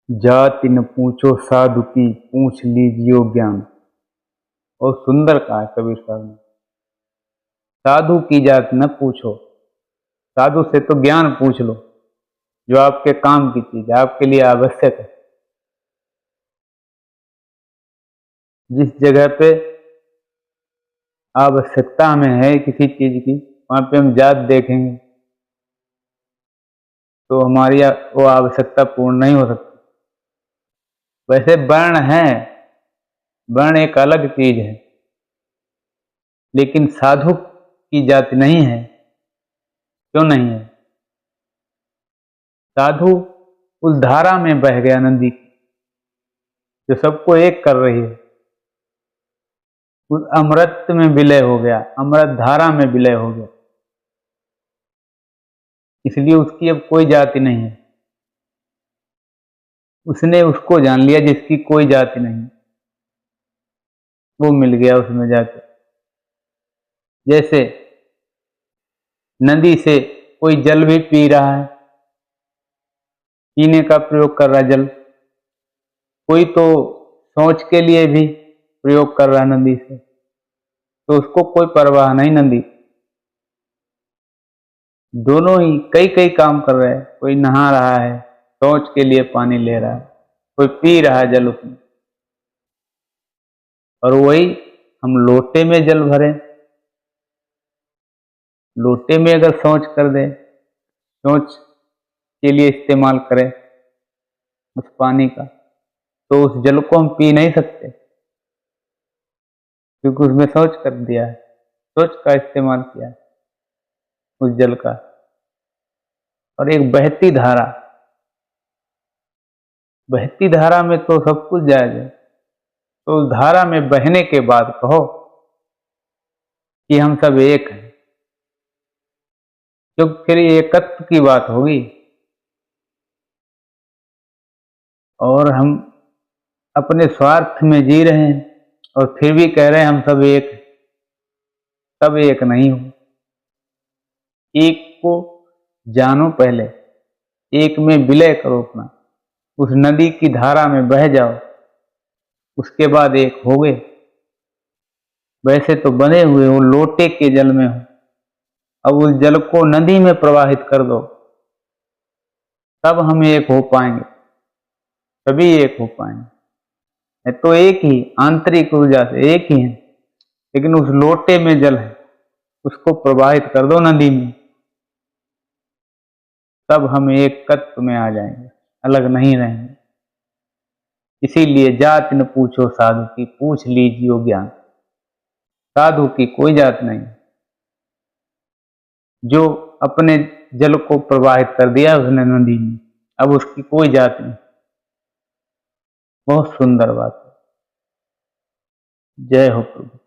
जाति न पूछो साधु की, पूछ लीजियो ज्ञान। और सुंदर कहा है कबीर साहब ने। साधु की जात न पूछो, साधु से तो ज्ञान पूछ लो, जो आपके काम की चीज है, आपके लिए आवश्यक है। जिस जगह पे आवश्यकता हमें है किसी चीज की, वहां पे हम जात देखेंगे तो हमारी वो आवश्यकता पूर्ण नहीं हो सकती। वैसे वर्ण है, वर्ण एक अलग चीज है, लेकिन साधु की जाति नहीं है। क्यों नहीं है? साधु उस धारा में बह गया, नदी जो सबको एक कर रही है, उस अमृत में विलय हो गया, अमृत धारा में विलय हो गया। इसलिए उसकी अब कोई जाति नहीं है। उसने उसको जान लिया जिसकी कोई जाति नहीं, वो मिल गया उसमें जाके। जैसे नदी से कोई जल भी पी रहा है, पीने का प्रयोग कर रहा है जल, कोई तो सोच के लिए भी प्रयोग कर रहा है नदी से, तो उसको कोई परवाह नहीं नदी। दोनों ही कई कई काम कर रहे हैं। कोई नहा रहा है, सोच के लिए पानी ले रहा है, कोई पी रहा है जल उसमें। और वही हम लोटे में जल भरे, लोटे में अगर सोच कर दे, सोच के लिए इस्तेमाल करें उस पानी का, तो उस जल को हम पी नहीं सकते, क्योंकि उसमें सोच कर दिया है, सोच का इस्तेमाल किया है उस जल का। और एक बहती धारा, बहती धारा में तो सब कुछ जायज है, तो उस धारा में बहने के बाद कहो कि हम सब एक हैं, क्योंकि फिर एकत्व की बात होगी। और हम अपने स्वार्थ में जी रहे हैं और फिर भी कह रहे हैं हम सब एक हैं। सब एक नहीं हो। एक को जानो पहले, एक में विलय करो अपना, उस नदी की धारा में बह जाओ, उसके बाद एक हो गए। वैसे तो बने हुए हो, लोटे के जल में हो, अब उस जल को नदी में प्रवाहित कर दो, तब हम एक हो पाएंगे, तभी एक हो पाएंगे। तो एक ही आंतरिक ऊर्जा से एक ही है, लेकिन उस लोटे में जल है, उसको प्रवाहित कर दो नदी में, तब हम एक तत्व में आ जाएंगे, अलग नहीं रहेंगे। इसीलिए जात न पूछो साधु की, पूछ लीजिए ज्ञान। साधु की कोई जात नहीं, जो अपने जल को प्रवाहित कर दिया उसने नदी में, अब उसकी कोई जात नहीं। बहुत सुंदर बात है। जय हो प्रभु।